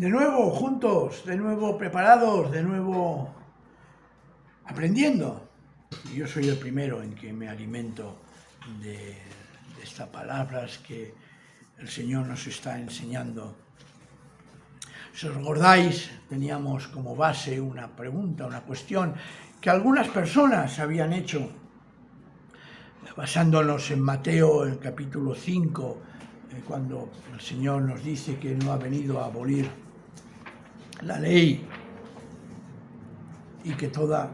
De nuevo juntos, de nuevo preparados, de nuevo aprendiendo. Yo soy el primero en que me alimento de estas palabras que el Señor nos está enseñando. Si os recordáis, teníamos como base una pregunta, una cuestión que algunas personas habían hecho, basándonos en Mateo, en capítulo 5, cuando el Señor nos dice que no ha venido a abolir la ley y que toda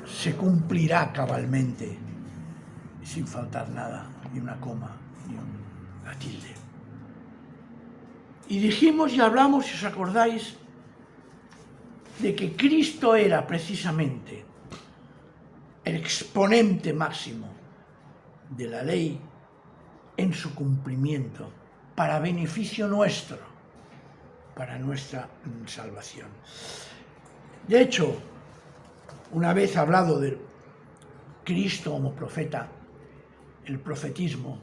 se cumplirá cabalmente, sin faltar nada, ni una coma, ni una tilde. Y dijimos y hablamos, si os acordáis, de que Cristo era precisamente el exponente máximo de la ley en su cumplimiento, para beneficio nuestro, para nuestra salvación. De hecho, una vez hablado de Cristo como profeta, el profetismo,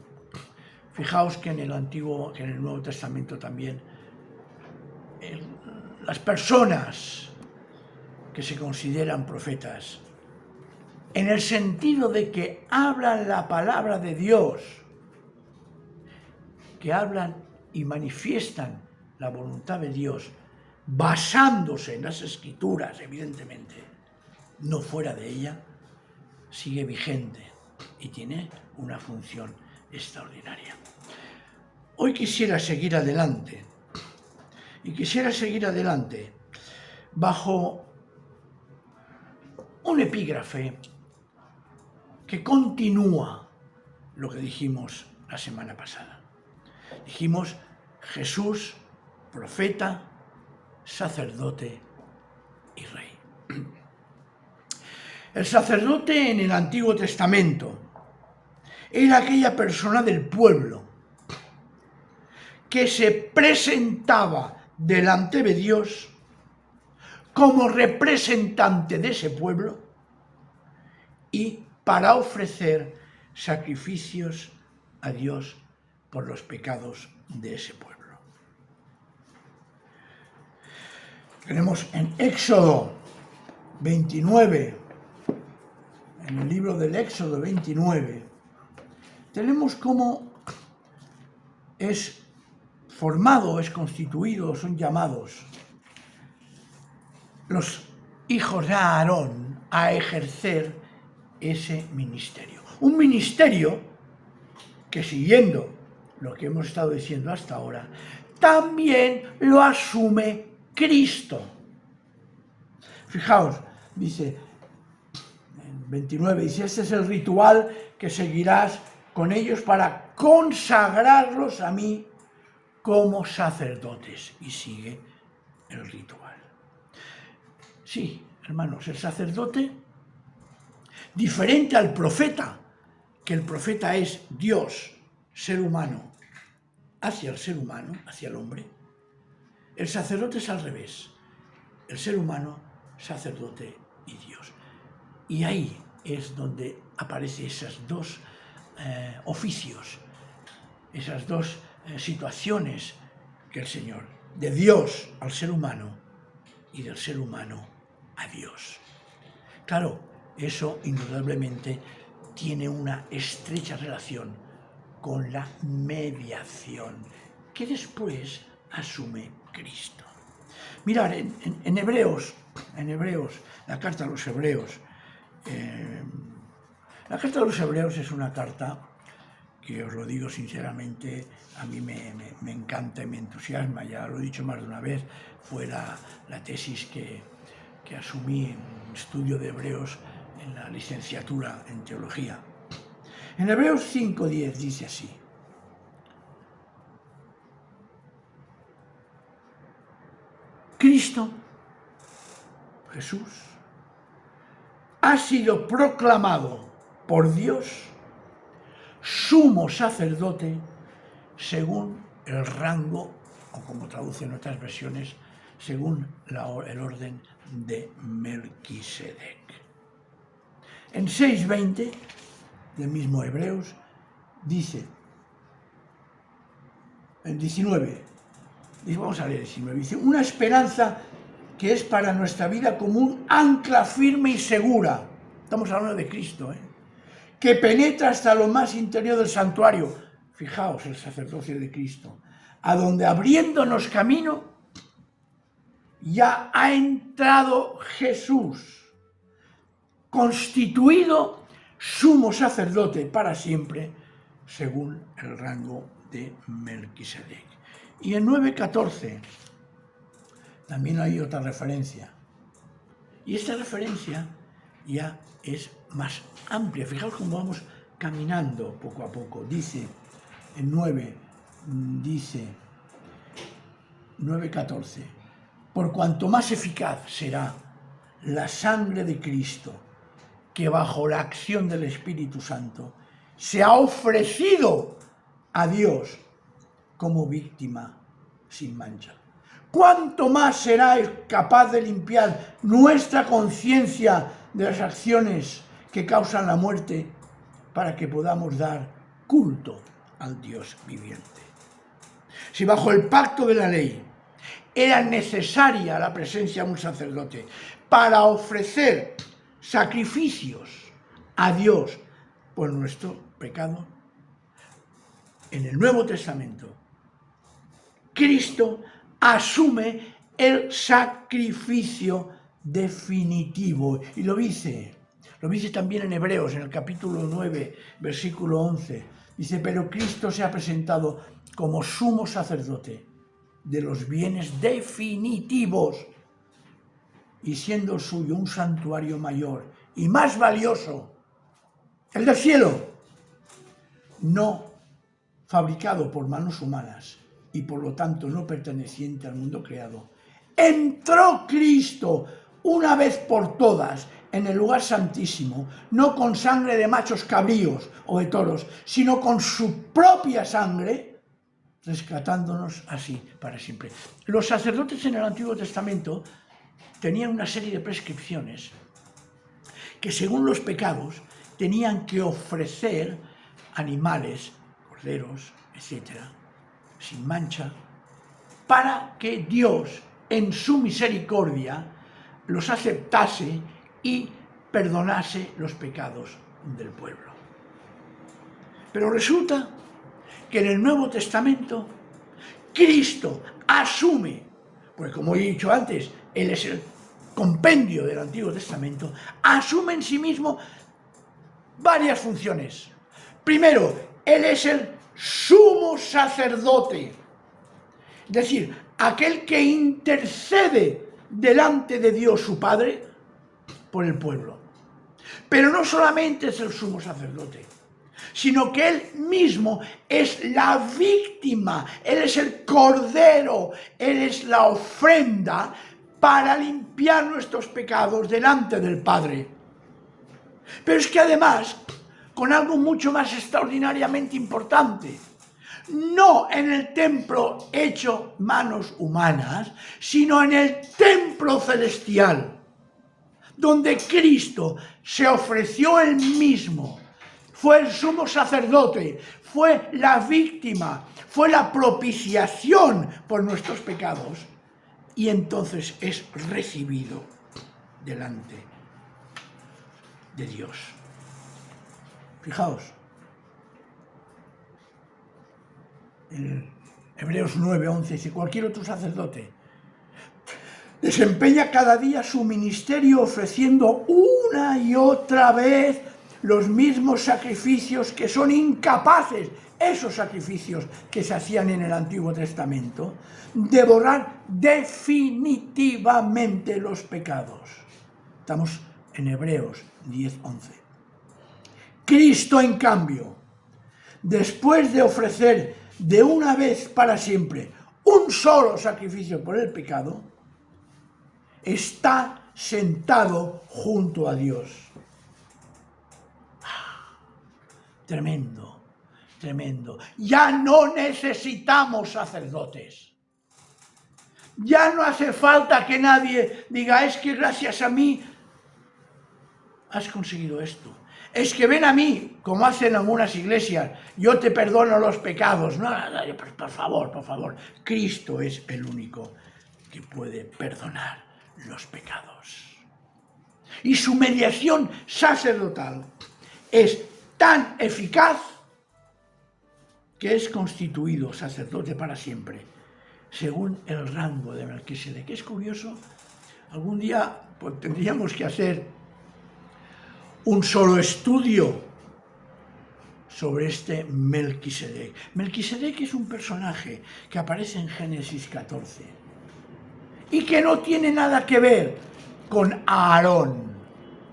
fijaos que en el Antiguo, que en el Nuevo Testamento también, las personas que se consideran profetas, en el sentido de que hablan la palabra de Dios, que hablan y manifiestan la voluntad de Dios, basándose en las Escrituras, evidentemente, no fuera de ella, sigue vigente y tiene una función extraordinaria. Hoy quisiera seguir adelante, bajo un epígrafe que continúa lo que dijimos la semana pasada. Dijimos Jesús, profeta, sacerdote y rey. El sacerdote en el Antiguo Testamento era aquella persona del pueblo que se presentaba delante de Dios como representante de ese pueblo y para ofrecer sacrificios a Dios por los pecados de ese pueblo. Tenemos en Éxodo 29, en el libro del Éxodo 29, tenemos cómo es formado, es constituido, son llamados los hijos de Aarón a ejercer ese ministerio. Un ministerio que, siguiendo lo que hemos estado diciendo hasta ahora, también lo asume Cristo. Fijaos, dice en 29, dice, este es el ritual que seguirás con ellos para consagrarlos a mí como sacerdotes. Y sigue el ritual. Sí, hermanos, el sacerdote, diferente al profeta, que el profeta es Dios, ser humano, hacia el ser humano, hacia el hombre. El sacerdote es al revés, el ser humano, sacerdote y Dios. Y ahí es donde aparecen esos dos oficios, esas dos situaciones que el Señor, de Dios al ser humano y del ser humano a Dios. Claro, eso indudablemente tiene una estrecha relación con la mediación que después asume Cristo. Mirad, en Hebreos, la carta a los Hebreos, la carta a los Hebreos es una carta que, os lo digo sinceramente, a mí me encanta y me entusiasma. Ya lo he dicho más de una vez, fue la tesis que asumí en estudio de Hebreos en la licenciatura en teología. En Hebreos 5:10 dice así: Cristo, Jesús, ha sido proclamado por Dios sumo sacerdote según el rango, o como traducen otras versiones, según el orden de Melquisedec. En 6:20 del mismo Hebreos dice, en 19, vamos a leer el 19, dice, una esperanza que es para nuestra vida como un ancla firme y segura. Estamos hablando de Cristo, que penetra hasta lo más interior del santuario. Fijaos, el sacerdocio de Cristo, a donde abriéndonos camino ya ha entrado Jesús, constituido sumo sacerdote para siempre, según el rango de Melquisedec. Y en 9:14 también hay otra referencia. Y esta referencia ya es más amplia. Fijaos cómo vamos caminando poco a poco. Dice, en 9:14, por cuanto más eficaz será la sangre de Cristo, que bajo la acción del Espíritu Santo se ha ofrecido a Dios como víctima sin mancha. ¿Cuánto más será capaz de limpiar nuestra conciencia de las acciones que causan la muerte para que podamos dar culto al Dios viviente? Si bajo el pacto de la ley era necesaria la presencia de un sacerdote para ofrecer sacrificios a Dios por nuestro pecado, en el Nuevo Testamento Cristo asume el sacrificio definitivo. Y lo dice también en Hebreos, en el capítulo 9, versículo 11. Dice, pero Cristo se ha presentado como sumo sacerdote de los bienes definitivos, y siendo suyo un santuario mayor y más valioso, el del cielo, no fabricado por manos humanas, y por lo tanto no perteneciente al mundo creado, entró Cristo una vez por todas en el lugar santísimo, no con sangre de machos cabríos o de toros, sino con su propia sangre, rescatándonos así para siempre. Los sacerdotes en el Antiguo Testamento tenían una serie de prescripciones que, según los pecados, tenían que ofrecer animales, corderos, etcétera, sin mancha, para que Dios, en su misericordia, los aceptase y perdonase los pecados del pueblo. Pero resulta que en el Nuevo Testamento Cristo asume, pues como he dicho antes, Él es el compendio del Antiguo Testamento, asume en sí mismo varias funciones. Primero, Él es el sumo sacerdote, es decir, aquel que intercede delante de Dios su Padre por el pueblo. Pero no solamente es el sumo sacerdote, sino que Él mismo es la víctima, Él es el cordero, Él es la ofrenda para limpiar nuestros pecados delante del Padre. Pero es que además, con algo mucho más extraordinariamente importante, no en el templo hecho manos humanas, sino en el templo celestial, donde Cristo se ofreció Él mismo, fue el sumo sacerdote, fue la víctima, fue la propiciación por nuestros pecados, y entonces es recibido delante de Dios. Fijaos, en Hebreos 9:11 dice, cualquier otro sacerdote desempeña cada día su ministerio ofreciendo una y otra vez los mismos sacrificios que son incapaces, esos sacrificios que se hacían en el Antiguo Testamento, de borrar definitivamente los pecados. Estamos en Hebreos 10:11. Cristo, en cambio, después de ofrecer de una vez para siempre un solo sacrificio por el pecado, está sentado junto a Dios. Tremendo, tremendo. Ya no necesitamos sacerdotes. Ya no hace falta que nadie diga, es que gracias a mí has conseguido esto. Es que ven a mí, como hacen algunas iglesias, yo te perdono los pecados. No, por favor, Cristo es el único que puede perdonar los pecados. Y su mediación sacerdotal es tan eficaz que es constituido sacerdote para siempre, según el rango de Melquisedec. Es curioso, algún día pues, tendríamos que hacer un solo estudio sobre este Melquisedec. Melquisedec es un personaje que aparece en Génesis 14 y que no tiene nada que ver con Aarón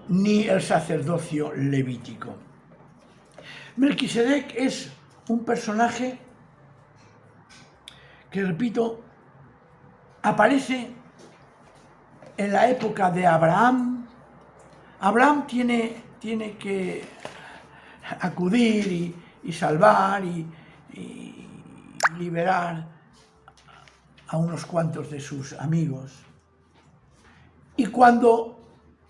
ni el sacerdocio levítico. Melquisedec es un personaje que, repito, aparece en la época de Abraham. Abraham tiene que acudir y salvar y liberar a unos cuantos de sus amigos. Y cuando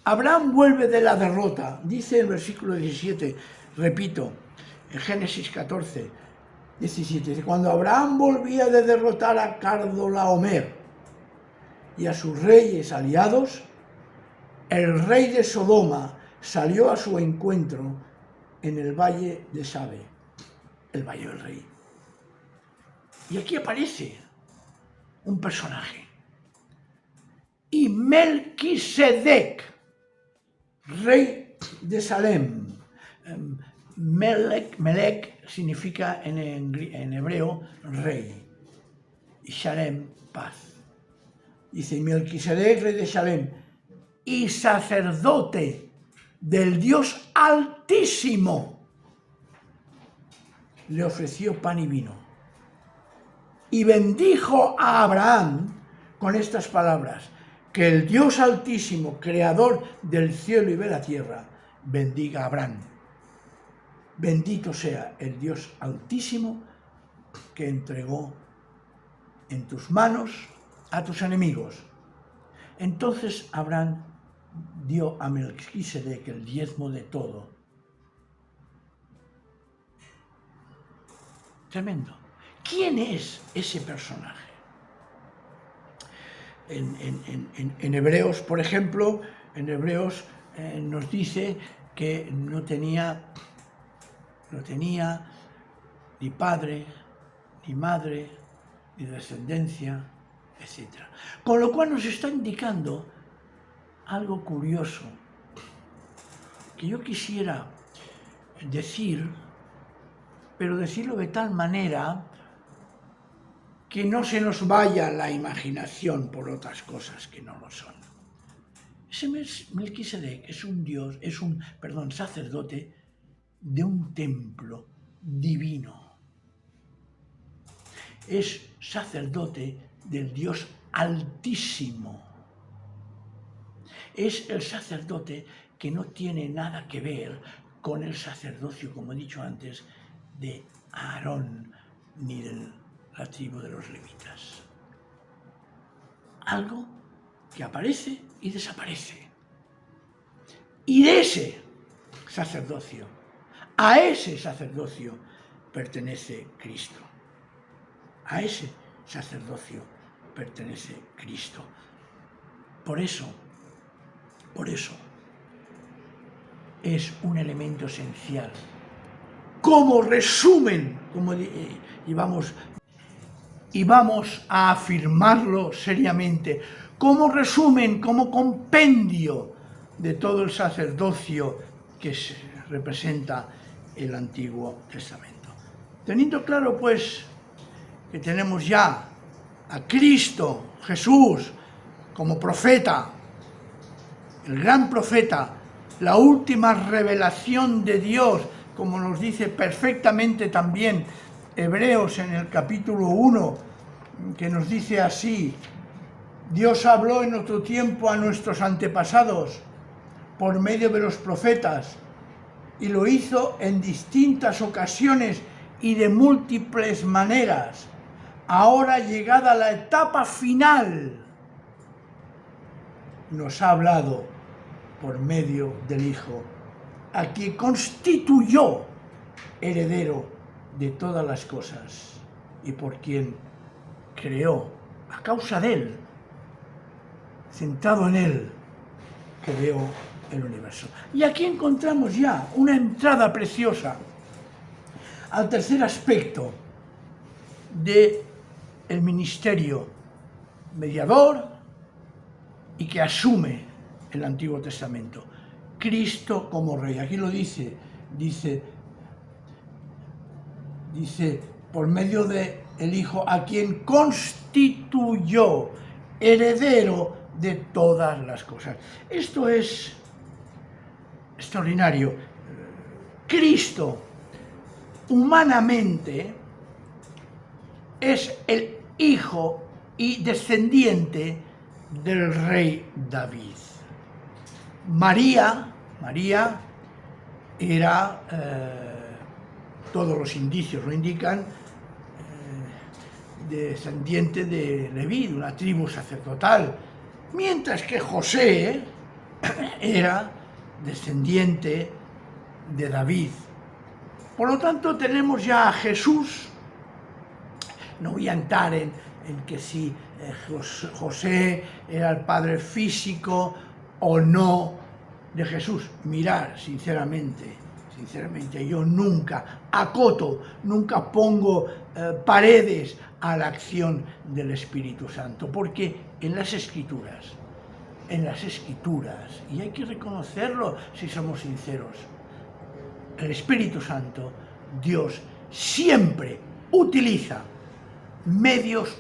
Abraham vuelve de la derrota, dice el versículo 17, repito, en Génesis 14, 17, cuando Abraham volvía de derrotar a Cardolaomer y a sus reyes aliados, el rey de Sodoma salió a su encuentro en el valle de Sabe, el valle del rey. Y aquí aparece un personaje. Y Melquisedec, rey de Salem. Melec significa en hebreo rey y Shalem paz. Dice Melquisedec, rey de Shalem y sacerdote del Dios Altísimo, le ofreció pan y vino y bendijo a Abraham con estas palabras: que el Dios Altísimo, creador del cielo y de la tierra, bendiga a Abraham. Bendito sea el Dios Altísimo que entregó en tus manos a tus enemigos. Entonces Abraham dio a Melquisedec el diezmo de todo. Tremendo. ¿Quién es ese personaje? En Hebreos, por ejemplo, en Hebreos nos dice que no tenía ni padre, ni madre, ni descendencia, etc. Con lo cual nos está indicando algo curioso que yo quisiera decir, pero decirlo de tal manera que no se nos vaya la imaginación por otras cosas que no lo son. Ese Melquisedec es un sacerdote de un templo divino. Es sacerdote del Dios Altísimo. Es el sacerdote que no tiene nada que ver con el sacerdocio, como he dicho antes, de Aarón ni de la tribu de los levitas. Algo que aparece y desaparece. Y de ese sacerdocio, a ese sacerdocio pertenece Cristo. A ese sacerdocio pertenece Cristo. Por eso, es un elemento esencial. Como resumen, y vamos a afirmarlo seriamente, como resumen, como compendio de todo el sacerdocio que representa el Antiguo Testamento. Teniendo claro, pues, que tenemos ya a Cristo Jesús como profeta, el gran profeta, la última revelación de Dios, como nos dice perfectamente también Hebreos en el capítulo 1, que nos dice así: Dios habló en otro tiempo a nuestros antepasados por medio de los profetas, y lo hizo en distintas ocasiones y de múltiples maneras. Ahora, llegada la etapa final, nos ha hablado por medio del Hijo, a quien constituyó heredero de todas las cosas y por quien creó, a causa de él, sentado en él, creó el universo. Y aquí encontramos ya una entrada preciosa al tercer aspecto del ministerio mediador y que asume el Antiguo Testamento. Cristo como Rey. Aquí lo dice por medio del Hijo, a quien constituyó heredero de todas las cosas. Esto es extraordinario. Cristo, humanamente, es el hijo y descendiente del rey David. María era, todos los indicios lo indican, descendiente de Leví, de una tribu sacerdotal, mientras que José era descendiente de David. Por lo tanto, tenemos ya a Jesús. No voy a entrar en que si José era el padre físico o no de Jesús. Mirar, sinceramente, yo nunca acoto, nunca pongo paredes a la acción del Espíritu Santo, porque en las Escrituras, y hay que reconocerlo si somos sinceros, el Espíritu Santo, Dios, siempre utiliza medios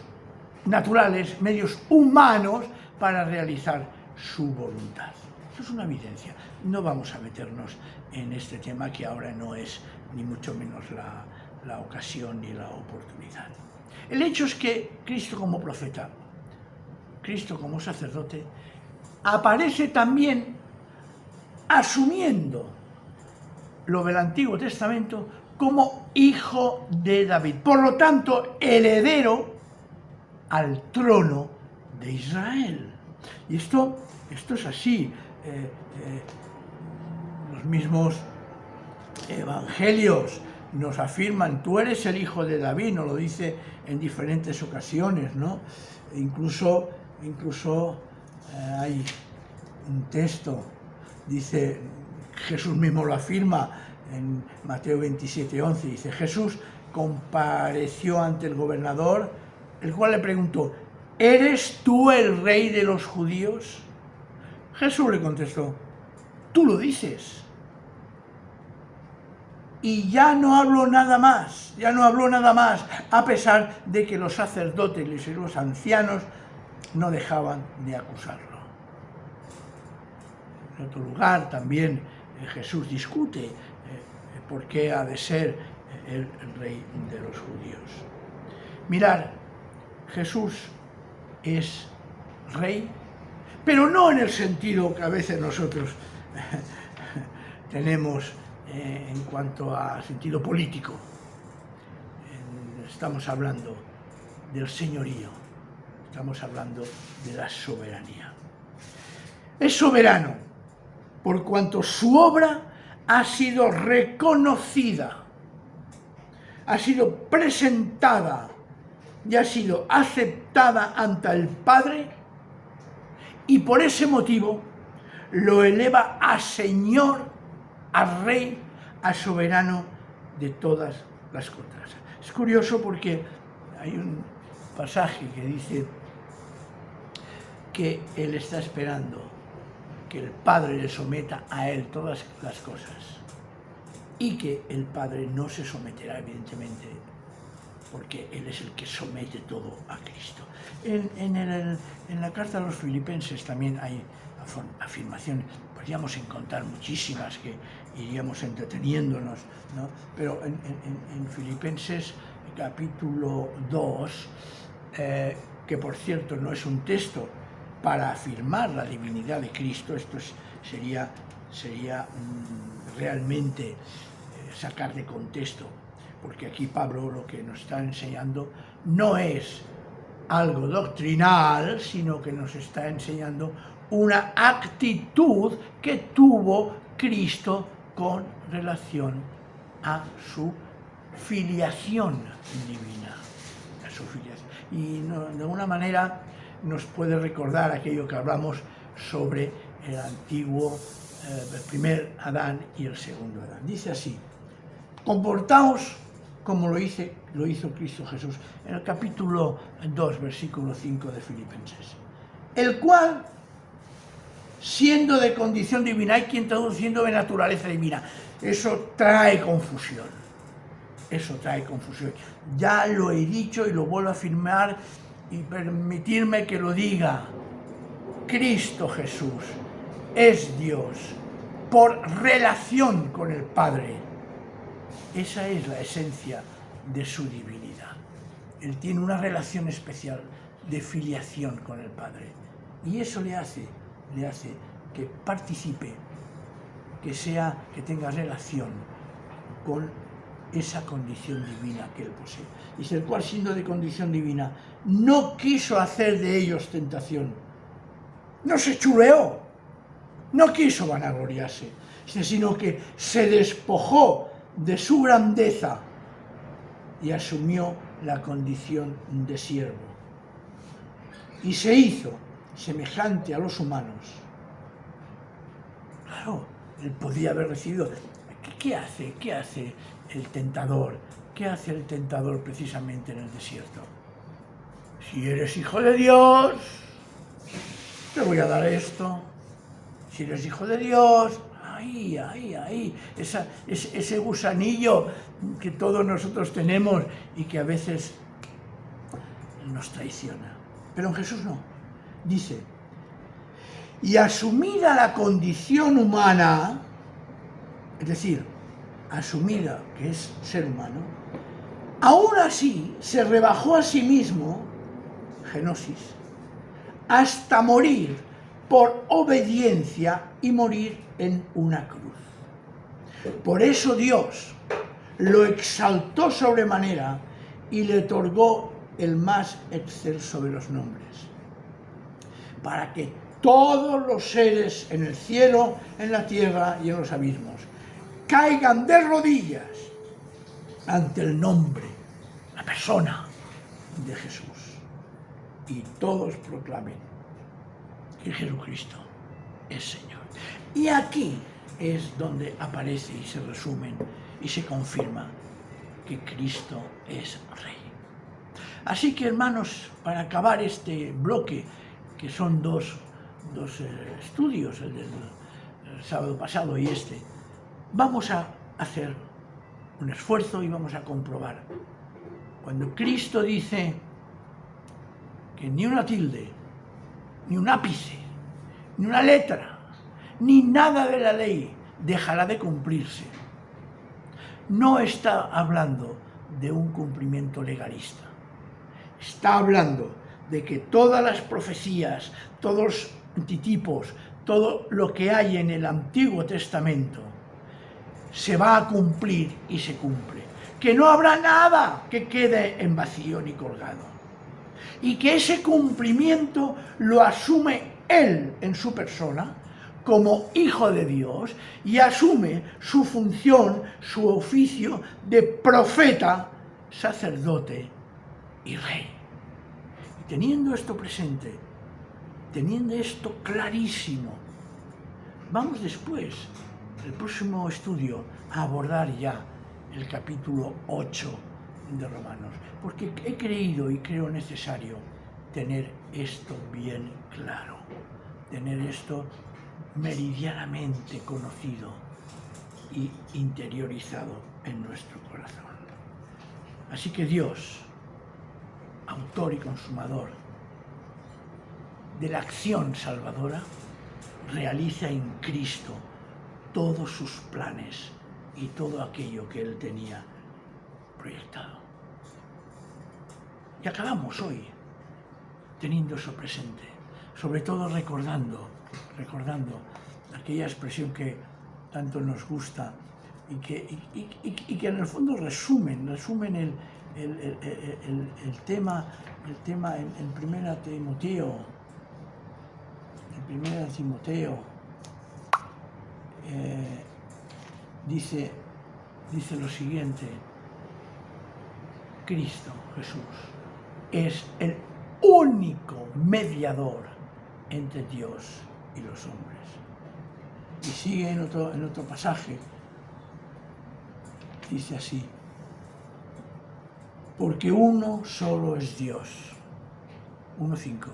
naturales, medios humanos para realizar su voluntad. Esto es una evidencia. No vamos a meternos en este tema, que ahora no es ni mucho menos la ocasión ni la oportunidad. El hecho es que Cristo como profeta, Cristo como sacerdote, aparece también asumiendo lo del Antiguo Testamento como hijo de David. Por lo tanto, heredero al trono de Israel. Y esto es así. Los mismos evangelios nos afirman: tú eres el hijo de David. Nos lo dice en diferentes ocasiones, ¿no? Incluso hay un texto, dice, Jesús mismo lo afirma en Mateo 27:11, dice: Jesús compareció ante el gobernador, el cual le preguntó: ¿eres tú el rey de los judíos? Jesús le contestó: tú lo dices. Y ya no habló nada más, a pesar de que los sacerdotes y los ancianos no dejaban de acusarlo. En otro lugar también Jesús discute por qué ha de ser el rey de los judíos. Mirad, Jesús es rey, pero no en el sentido que a veces nosotros tenemos en cuanto a sentido político. Estamos hablando del señorío, estamos hablando de la soberanía. Es soberano por cuanto su obra ha sido reconocida, ha sido presentada y ha sido aceptada ante el Padre, y por ese motivo lo eleva a Señor, a Rey, a soberano de todas las cosas. Es curioso porque hay un pasaje que dice que Él está esperando que el Padre le someta a Él todas las cosas, y que el Padre no se someterá, evidentemente, porque Él es el que somete todo a Cristo. En la carta a los Filipenses también hay afirmaciones. Podríamos encontrar muchísimas que iríamos entreteniéndonos, ¿no? Pero en Filipenses capítulo 2, que por cierto no es un texto para afirmar la divinidad de Cristo, esto sería realmente sacar de contexto, porque aquí Pablo lo que nos está enseñando no es algo doctrinal, sino que nos está enseñando una actitud que tuvo Cristo con relación a su filiación divina. A su filiación. Y de alguna manera nos puede recordar aquello que hablamos sobre el antiguo, el primer Adán y el segundo Adán. Dice así: comportaos como lo hizo Cristo Jesús, en el capítulo 2, versículo 5 de Filipenses. El cual, siendo de condición divina, hay quien traduciendo de naturaleza divina. Eso trae confusión. Eso trae confusión. Ya lo he dicho y lo vuelvo a afirmar y permitirme que lo diga. Cristo Jesús es Dios por relación con el Padre. Esa es la esencia de su divinidad. Él tiene una relación especial de filiación con el Padre. Y eso le hace que participe, que tenga relación con esa condición divina que él posee. Dice: el cual, siendo de condición divina, no quiso hacer de ellos tentación. No se chuleó, no quiso vanagloriarse, sino que se despojó de su grandeza y asumió la condición de siervo. Y se hizo semejante a los humanos. Claro, él podía haber recibido. ¿Qué hace el tentador? ¿Qué hace el tentador precisamente en el desierto? Si eres hijo de Dios, te voy a dar esto. Si eres hijo de Dios, ahí, ese gusanillo que todos nosotros tenemos y que a veces nos traiciona. Pero en Jesús no. Dice: y asumida la condición humana, es decir, asumida que es ser humano, aún así se rebajó a sí mismo, genosis, hasta morir por obediencia y morir en una cruz. Por eso Dios lo exaltó sobremanera y le otorgó el más excelso de los nombres, para que todos los seres en el cielo, en la tierra y en los abismos caigan de rodillas ante el nombre, la persona de Jesús, y todos proclamen que Jesucristo es Señor. Y aquí es donde aparece y se resumen y se confirma que Cristo es Rey. Así que, hermanos, para acabar este bloque, que son dos estudios, el del sábado pasado y este, vamos a hacer un esfuerzo y vamos a comprobar. Cuando Cristo dice que ni una tilde, ni un ápice, ni una letra, ni nada de la ley dejará de cumplirse, no está hablando de un cumplimiento legalista. Está hablando de que todas las profecías, todos los antitipos, todo lo que hay en el Antiguo Testamento se va a cumplir y se cumple. Que no habrá nada que quede en vacío ni colgado. Y que ese cumplimiento lo asume Él en su persona como Hijo de Dios y asume su función, su oficio de profeta, sacerdote y rey. Y teniendo esto presente, teniendo esto clarísimo, vamos después, el próximo estudio, a abordar ya el capítulo 8 de Romanos, porque he creído y creo necesario tener esto bien claro, tener esto meridianamente conocido y interiorizado en nuestro corazón. Así que Dios, autor y consumador de la acción salvadora, realiza en Cristo todos sus planes y todo aquello que Él tenía proyectado. Y acabamos hoy teniendo eso presente, sobre todo recordando aquella expresión que tanto nos gusta y que en el fondo resumen el tema en 1 Timoteo, primera de Timoteo, dice lo siguiente: Cristo Jesús es el único mediador entre Dios y los hombres. Y sigue en otro pasaje, dice así: porque uno solo es Dios, 1:5,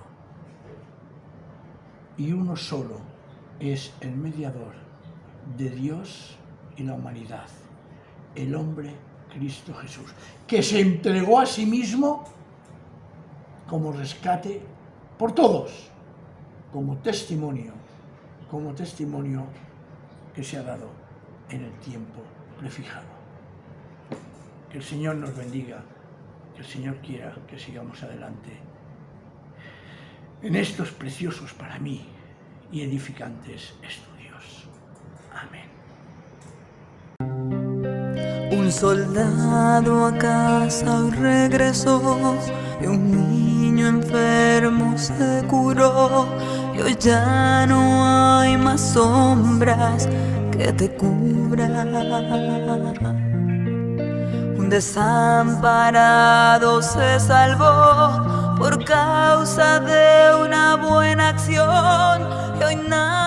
y uno solo es el mediador de Dios y la humanidad, el hombre Cristo Jesús, que se entregó a sí mismo como rescate por todos, como testimonio que se ha dado en el tiempo prefijado. Que el Señor nos bendiga, que el Señor quiera que sigamos adelante en estos preciosos para mí y edificantes estudios. Amén. Un soldado a casa hoy regresó y un niño enfermo se curó, y hoy ya no hay más sombras que te cubran. Un desamparado se salvó por causa de una buena acción, y hoy nada